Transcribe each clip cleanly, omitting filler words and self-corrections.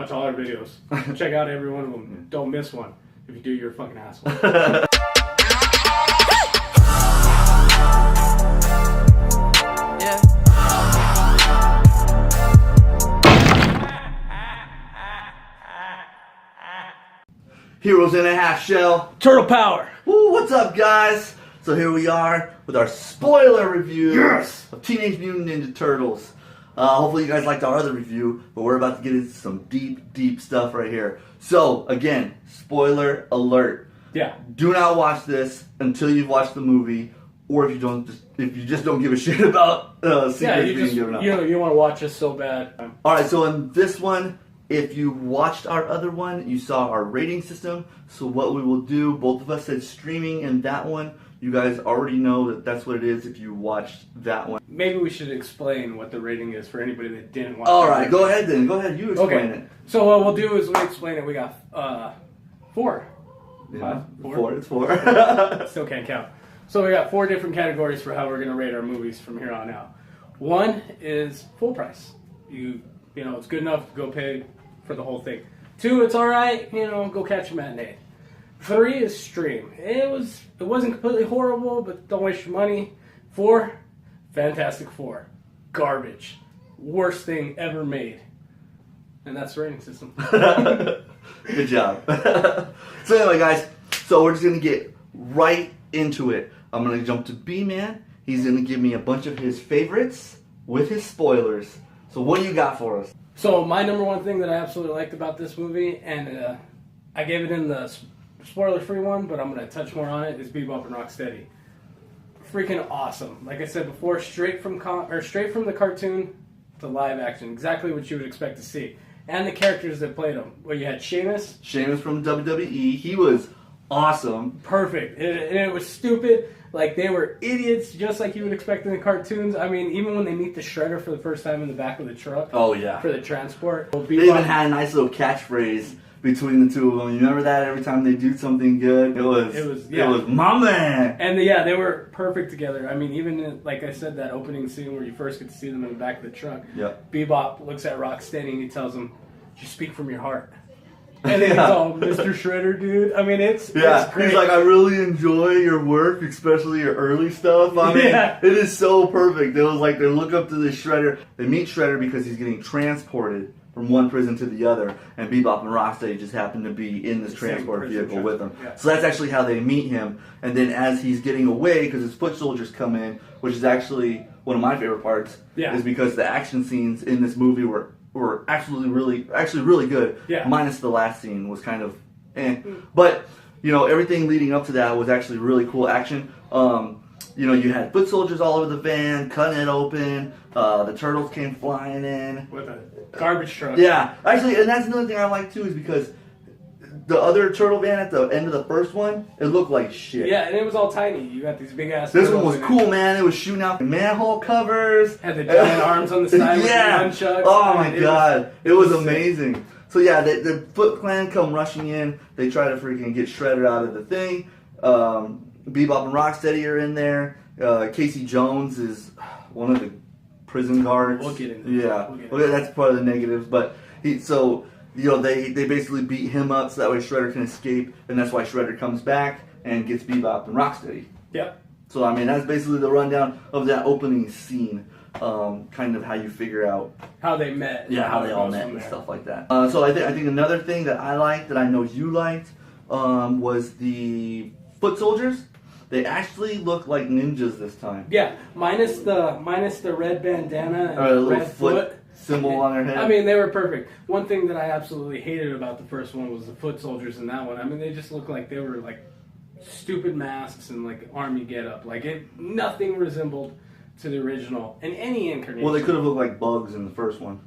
watch all our videos. Check out every one of them. Don't miss one. If you do, you're a fucking asshole. Heroes in a half shell. Turtle power. Woo, what's up, guys? So here we are with our spoiler review of Teenage Mutant Ninja Turtles. Hopefully you guys liked our other review, but we're about to get into some deep stuff right here. So again, spoiler alert. Yeah. Do not watch this until you've watched the movie, or if you just don't give a shit about secrets being given up. You want to watch this so bad. All right. So in this one, if you watched our other one, you saw our rating system. So what we will do, both of us said streaming in that one. You guys already know that that's what it is if you watched that one. Maybe we should explain what the rating is for anybody that didn't watch it. Alright, go ahead then. Go ahead, you explain it. So what we'll do is we'll explain it. We got 4. Yeah, 4? It's 4. Still can't count. So we got 4 different categories for how we're going to rate our movies from here on out. 1 is full price. You know, it's good enough to go pay for the whole thing. 2, it's alright, go catch a matinee. 3 is stream. It wasn't completely horrible, but don't waste your money. 4, Fantastic Four. Garbage. Worst thing ever made. And that's the rating system. Good job. So anyway, guys, so we're just going to get right into it. I'm going to jump to B-Man. He's going to give me a bunch of his favorites with his spoilers. So what do you got for us? So my number one thing that I absolutely liked about this movie, and I gave it in the spoiler-free one, but I'm going to touch more on it, is Bebop and Rocksteady. Freaking awesome. Like I said before, straight from the cartoon to live action. Exactly what you would expect to see. And the characters that played them. Well, you had Sheamus. Sheamus from WWE. He was awesome. Perfect. And it was stupid. Like, they were idiots, just like you would expect in the cartoons. I mean, even when they meet the Shredder for the first time in the back of the truck. Oh, yeah. For the transport. They even had a nice little catchphrase between the two of them. You remember that? Every time they do something good, it was my man. And they were perfect together. I mean, even like I said, that opening scene where you first get to see them in the back of the truck. Yep. Bebop looks at Rocksteady and he tells him, "You speak from your heart." And then he's all, "Mr. Shredder, dude." I mean, it's great. He's like, "I really enjoy your work, especially your early stuff." I mean, it is so perfect. It was like they look up to this Shredder. They meet Shredder because he's getting transported from one prison to the other, and Bebop and Rocksteady just happen to be in this transport vehicle with him. Yeah. So that's actually how they meet him. And then as he's getting away, because his foot soldiers come in, which is actually one of my favorite parts, is because the action scenes in this movie were actually really good. Yeah. Minus the last scene was kind of But, everything leading up to that was actually really cool action. You had foot soldiers all over the van, cutting it open. The turtles came flying in. With a garbage truck. Yeah. Actually, and that's another thing I like, too, is because the other turtle van at the end of the first one, it looked like shit. Yeah, and it was all tiny. You got these big-ass This one was cool, man. It was shooting out manhole covers. Had the giant arms on the side with the nunchucks. Oh, my God. It was amazing. So, yeah, the Foot Clan come rushing in. They try to freaking get Shredder out of the thing. Bebop and Rocksteady are in there. Casey Jones is one of the prison guards. We'll get into that. Well, that's part of the negatives. But they basically beat him up so that way Shredder can escape, and that's why Shredder comes back and gets Bebop and Rocksteady. Yep. So I mean that's basically the rundown of that opening scene. Kind of how you figure out how they met. Yeah, how they all met and stuff like that. So I think another thing that I liked, that I know you liked, was the foot soldiers. They actually look like ninjas this time. Yeah, minus the red bandana and the red foot symbol on their head. I mean, they were perfect. One thing that I absolutely hated about the first one was the foot soldiers in that one. I mean, they just looked like they were like stupid masks and like army getup. Like nothing resembled to the original in any incarnation. Well, they could have looked like bugs in the first one.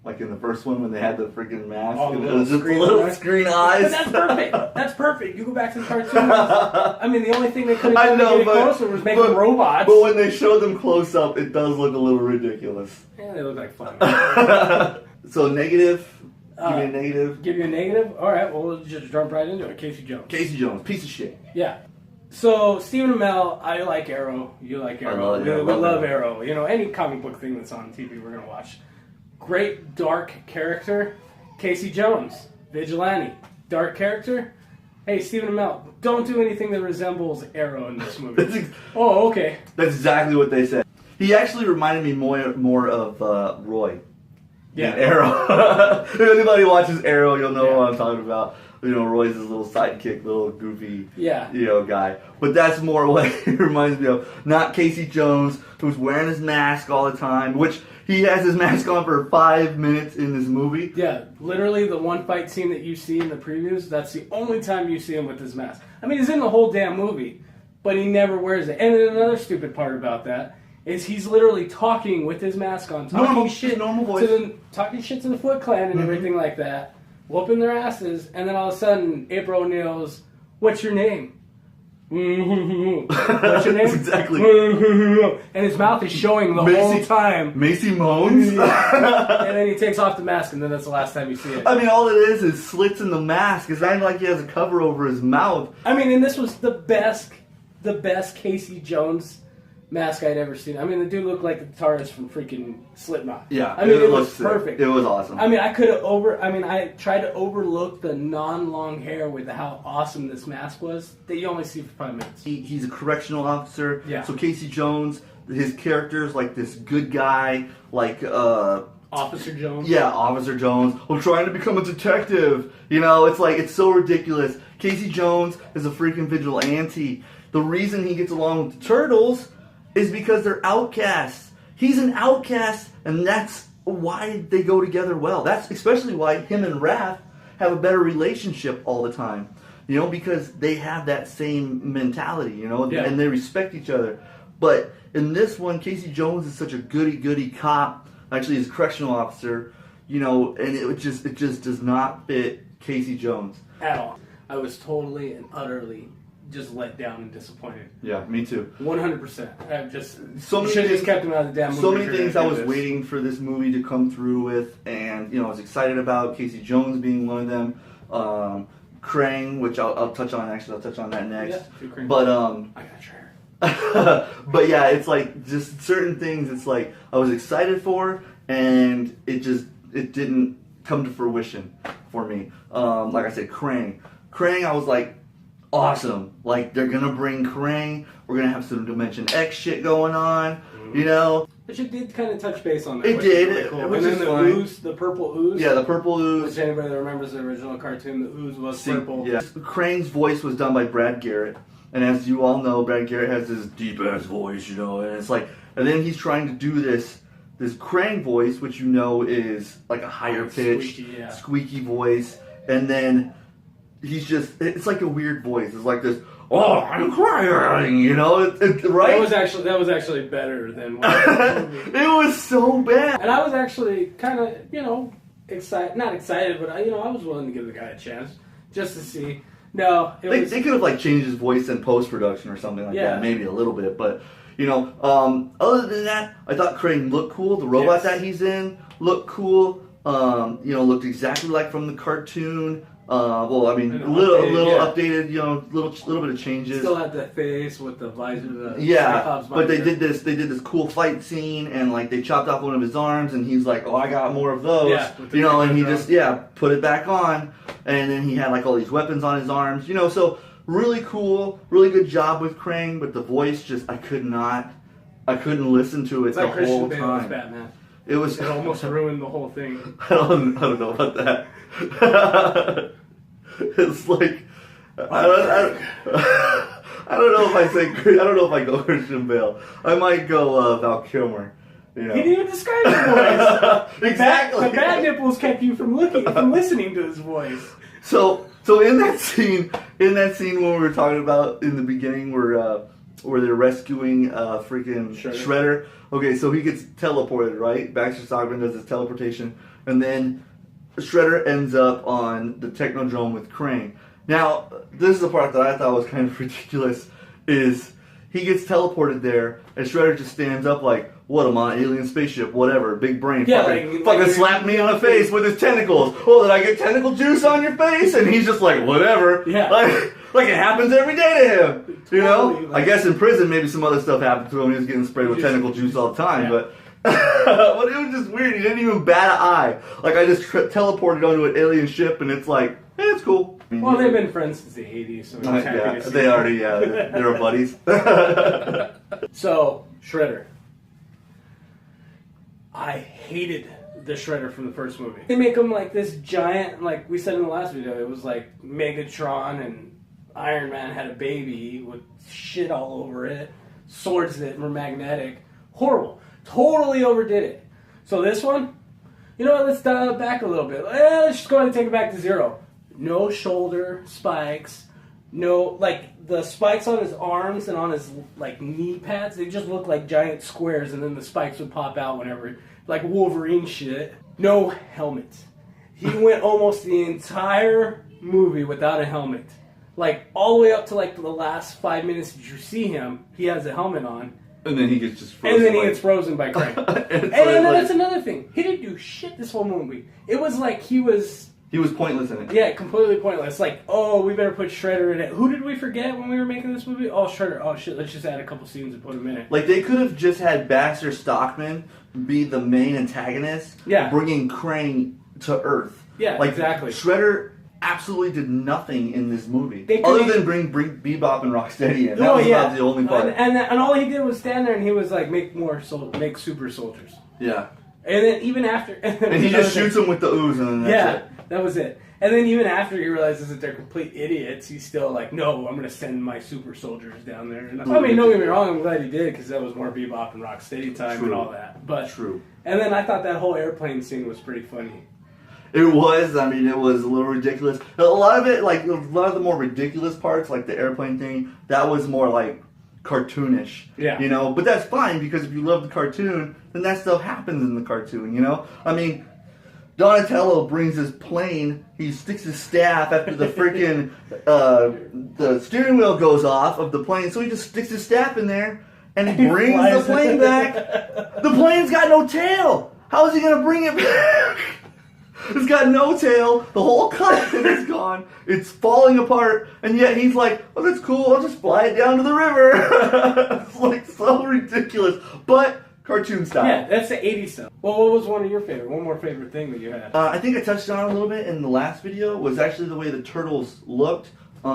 Like in the first one when they had the freaking mask. Oh, and it was just little screen eyes. But that's perfect. That's perfect. You go back to the cartoons. I mean, the only thing they could have done to get closer was make them robots. But when they showed them close up, it does look a little ridiculous. Yeah, they look like fun. So negative. Give me a negative. Give you a negative? All right, well, we'll just jump right into it. Casey Jones. Casey Jones, piece of shit. Yeah. So, Stephen Amell, I like Arrow. You like Arrow. We love Arrow. Any comic book thing that's on TV, we're going to watch. Great dark character. Casey Jones, vigilante, dark character. Hey, Stephen Amell, don't do anything that resembles Arrow in this movie. Oh, okay. That's exactly what they said. He actually reminded me more of Roy. Yeah. Arrow. If anybody watches Arrow, you'll know what I'm talking about. You know, Roy's this little sidekick, little goofy, guy. But that's more what he reminds me of. Not Casey Jones, who's wearing his mask all the time, which he has his mask on for 5 minutes in this movie. Yeah, literally the one fight scene that you see in the previews, that's the only time you see him with his mask. I mean, he's in the whole damn movie, but he never wears it. And then another stupid part about that is he's literally talking with his mask on, talking shit to the Foot Clan and everything like that, whooping their asses, and then all of a sudden, April O'Neil's, "What's your name?" What's your name? Exactly. And his mouth is showing the whole time. Macy moans. And then he takes off the mask, and then that's the last time you see it. I mean, all it is slits in the mask. It's not like he has a cover over his mouth. I mean, and this was the best Casey Jones mask I'd ever seen. I mean, the dude looked like the guitarist from freaking Slipknot. Yeah, I mean, it was perfect. It was awesome. I mean, I tried to overlook the non-long hair with how awesome this mask was that you only see for 5 minutes. He's a correctional officer. Yeah. So Casey Jones, his character's like this good guy, like Officer Jones. Yeah, Officer Jones. I'm trying to become a detective. You know, it's so ridiculous. Casey Jones is a freaking vigilante. The reason he gets along with the Turtles is because they're outcasts. He's an outcast, and that's why they go together well. That's especially why him and Raph have a better relationship all the time. You know, because they have that same mentality, you know, and they respect each other. But in this one, Casey Jones is such a goody-goody cop. Actually, he's a correctional officer, you know, and it just does not fit Casey Jones. At all. I was totally and utterly just let down and disappointed. Yeah, me too. 100%. I've just should have just kept him out of the damn movie. So many things I was waiting for this movie to come through with, and you know, I was excited about Casey Jones being one of them. Krang, which I'll touch on. Actually, I'll touch on that next. Yeah, but I got you. but yeah, it's like just certain things. It's like I was excited for, and it didn't come to fruition for me. Like I said, Krang, I was like, awesome. Like, they're gonna bring Krang. We're gonna have some Dimension X shit going on. You know. But you did kind of touch base on that. It did. Really cool. And then the ooze, the purple ooze. Yeah, the purple ooze. Which anybody that remembers the original cartoon, the ooze was purple. Yeah. Krang's voice was done by Brad Garrett. And as you all know, Brad Garrett has this deep-ass voice, you know, and it's like, and then he's trying to do this Krang voice, which you know is like a higher pitched, squeaky voice, and then he's just, it's like a weird voice. It's like this, oh, I'm crying, you know, right? That was actually better than what it was so bad. And I was actually kind of, you know, not excited, but I was willing to give the guy a chance just to see. No, they could have like changed his voice in post-production or something like that, maybe a little bit, but you know, other than that, I thought Krang looked cool. The robot that he's in looked cool. You know, looked exactly like from the cartoon. Well, I mean, a little updated. You know, little bit of changes. Still had that face with the visor. But they did this cool fight scene, and like they chopped off one of his arms, and he's like, "Oh, I got more of those." Yeah, you know, and he just put it back on, and then he had like all these weapons on his arms. You know, so really cool, really good job with Krang, but the voice just I couldn't listen to it the whole time. Batman. It almost ruined the whole thing. I don't know about that. It's like I don't know if I don't know if I go Christian Bale. I might go Val Kilmer. You know. He didn't even describe his voice. Exactly. The bad nipples kept you from listening to his voice. So in that scene when we were talking about in the beginning where they're rescuing freaking Shredder. Okay, so he gets teleported, right? Baxter Stockman does his teleportation, and then Shredder ends up on the Technodrome with Krang. Now, this is the part that I thought was kind of ridiculous, is he gets teleported there, and Shredder just stands up like, what, I'm on an alien spaceship, whatever, big brain, fucking slap me on the face with his tentacles. Oh, did I get tentacle juice on your face? And he's just like, whatever. Yeah. Like it happens every day to him. You know? I guess in prison maybe some other stuff happened to him. He was getting sprayed with tentacle juice all the time. Yeah. But But it was just weird. He didn't even bat an eye. Like, I just teleported onto an alien ship, and it's like, it's cool. I mean, Well, they've been friends since the 80s, so I'm happy to see they already, they're buddies. So, Shredder. I hated the Shredder from the first movie. They make him like this giant, like we said in the last video, it was like Megatron and Iron Man had a baby with shit all over it, swords that were magnetic. Horrible. Totally overdid it. So this one, you know what, let's dial it back a little bit. Let's just go ahead and take it back to zero. No shoulder spikes. No, like, the spikes on his arms and on his, like, knee pads, they just look like giant squares, and then the spikes would pop out whenever, like Wolverine shit. No helmet. He went almost the entire movie without a helmet. Like, all the way up to, like, the last 5 minutes that you see him, he has a helmet on. And then he gets just frozen. And then he gets frozen by Krang. and then that's another thing. He didn't do shit this whole movie. It was like he was pointless in it. Yeah, completely pointless. Like, oh, we better put Shredder in it. Who did we forget when we were making this movie? Oh, Shredder. Oh, shit, let's just add a couple scenes and put him in it. Like, they could have just had Baxter Stockman be the main antagonist, bringing Krang to Earth. Yeah, like, exactly. Shredder absolutely did nothing in this movie, other than bring Bebop and Rocksteady in. That was about the only part. And all he did was stand there and he was like, make super soldiers. Yeah. And then even after... And he just shoots them with the ooze, and then that's it. That was it. And then even after he realizes that they're complete idiots, he's still like, no, I'm going to send my super soldiers down there. And I mean, don't get me wrong, I'm glad he did, because that was more Bebop and Rocksteady time and all that. But True. And then I thought that whole airplane scene was pretty funny. It was. I mean, it was a little ridiculous. A lot of it, like, a lot of the more ridiculous parts, like the airplane thing, that was more, like, cartoonish. Yeah. You know? But that's fine, because if you love the cartoon, then that stuff happens in the cartoon, you know? I mean, Donatello brings his plane, he sticks his staff after the freaking, the steering wheel goes off of the plane, so he just sticks his staff in there, and he brings the plane back. The plane's got no tail! How is he going to bring it back? It's got no tail, the whole cockpit is gone, it's falling apart, and yet he's like, oh, that's cool, I'll just fly it down to the river. It's like so ridiculous, but cartoon style. Yeah, that's the 80s stuff. Well, what was one more favorite thing that you had? I think I touched on it a little bit in the last video, was actually the way the turtles looked. You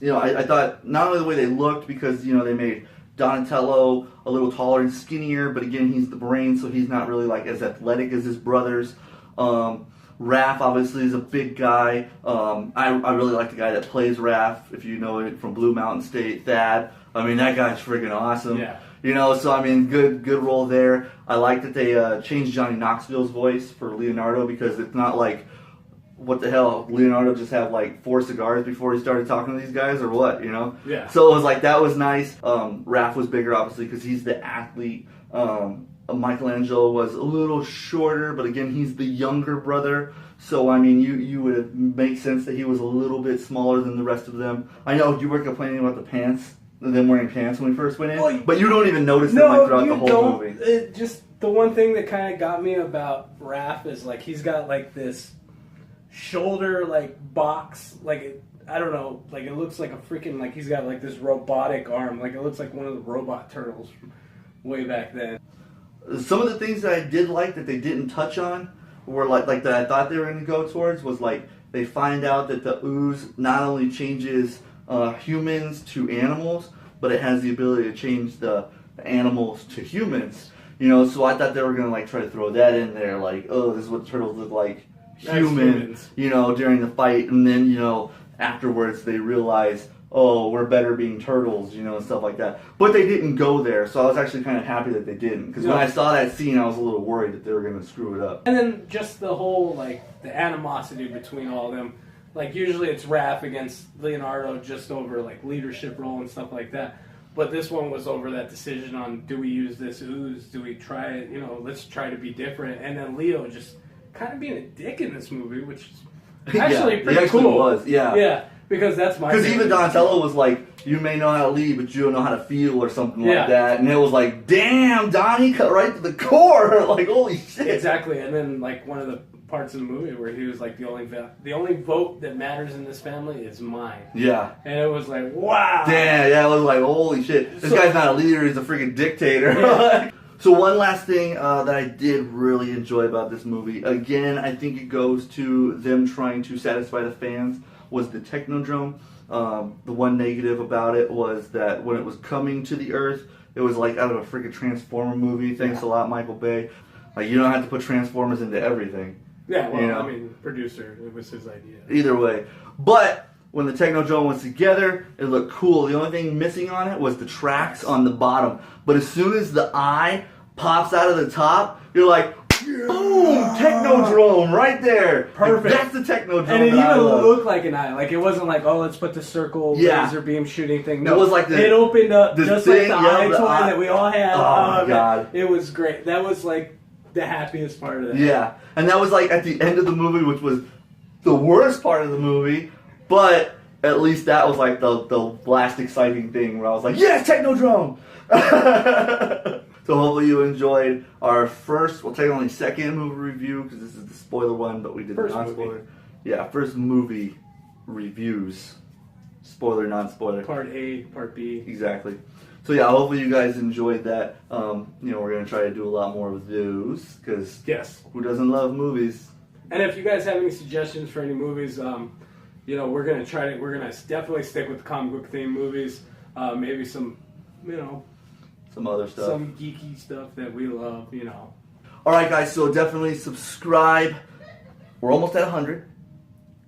know, I thought not only the way they looked, because, you know, they made Donatello a little taller and skinnier, but again, he's the brain, so he's not really like as athletic as his brothers. Raph obviously is a big guy. I really like the guy that plays Raph, if you know it from Blue Mountain State, Thad. I mean, that guy's friggin' awesome. Yeah. You know, so I mean, good role there. I like that they changed Johnny Knoxville's voice for Leonardo, because it's not like, what the hell, Leonardo just have like 4 cigars before he started talking to these guys, or what, you know? Yeah. So it was like, that was nice. Raph was bigger, obviously, because he's the athlete. Michelangelo was a little shorter, but again, he's the younger brother. So, I mean, you would make sense that he was a little bit smaller than the rest of them. I know you were complaining about the pants, them wearing pants when we first went in, well, but you don't even notice them like throughout the whole movie. It just, the one thing that kind of got me about Raph is like he's got like this shoulder like box, like I don't know, like it looks like a freaking, like he's got like this robotic arm, like it looks like one of the robot turtles from way back then. Some of the things that I did like that they didn't touch on were like that I thought they were going to go towards was like they find out that the ooze not only changes humans to animals, but it has the ability to change the animals to humans. You know, so I thought they were going to like try to throw that in there, like, oh, this is what turtles look like, humans, you know, during the fight, and then, you know, afterwards they realize, oh, we're better being turtles, you know, and stuff like that. But they didn't go there, so I was actually kind of happy that they didn't. Because when I saw that scene, I was a little worried that they were going to screw it up. And then just the whole, like, the animosity between all of them. Like, usually it's Raph against Leonardo just over, like, leadership role and stuff like that. But this one was over that decision on, do we use this ooze? Do we try it? You know, let's try to be different. And then Leo just kind of being a dick in this movie, which is actually pretty cool. Was, yeah. Yeah. Because that's my Because even Donatello was like, you may know how to lead, but you don't know how to feel, or something like that. And it was like, damn, Donnie cut right to the core. Like, holy shit. Exactly. And then, like, one of the parts of the movie where he was like, the only vote that matters in this family is mine. Yeah. And it was like, wow. Damn, yeah, it was like, holy shit. This guy's not a leader, he's a freaking dictator. Yeah. So one last thing that I did really enjoy about this movie, again, I think it goes to them trying to satisfy the fans, was the Technodrome. The one negative about it was that when it was coming to the Earth, it was like out of a freaking Transformer movie. Thanks a lot, Michael Bay. Like, you don't have to put Transformers into everything. Yeah, well, you know? I mean, producer, it was his idea. Either way. But when the Technodrome was together, it looked cool. The only thing missing on it was the tracks on the bottom. But as soon as the eye pops out of the top, you're like, boom, Technodrome right there. Perfect. That's the Technodrome. And it even looked like an eye. Like, it wasn't like, oh, let's put the circle laser beam shooting thing. No, it was like it opened up just like the eye the toy eye. that we all had. Oh, my God. It was great. That was like the happiest part of that. Yeah. And that was like at the end of the movie, which was the worst part of the movie. But at least that was like the last exciting thing where I was like, yes, Technodrome! So hopefully you enjoyed our first, well, technically second movie review, because this is the spoiler one, but we did the non-spoiler. Yeah, first movie reviews. Spoiler, non-spoiler. Part A, Part B. Exactly. So yeah, hopefully you guys enjoyed that. You know, we're going to try to do a lot more of those, because who doesn't love movies? And if you guys have any suggestions for any movies, you know, we're gonna definitely stick with the comic book themed movies. Maybe some, you know, some other stuff, some geeky stuff that we love, you know. All right, guys. So definitely subscribe. We're almost at 100.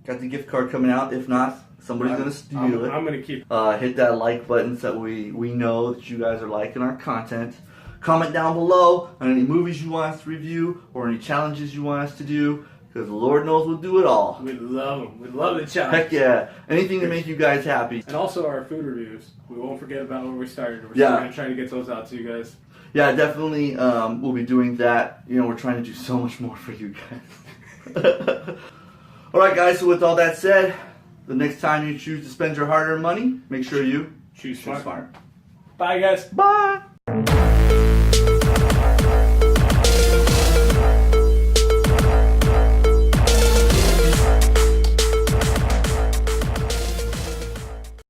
Got the gift card coming out. If not, somebody's gonna steal it. I'm gonna keep. Hit that like button so that we know that you guys are liking our content. Comment down below on any movies you want us to review or any challenges you want us to do. Because Lord knows we'll do it all. We love them. We love the challenge. Heck yeah. Anything to make you guys happy. And also our food reviews. We won't forget about where we started. We're still going to try to get those out to you guys. Yeah, definitely we'll be doing that. You know, we're trying to do so much more for you guys. Alright guys, so with all that said, the next time you choose to spend your hard-earned money, make sure you choose smart. Bye guys. Bye.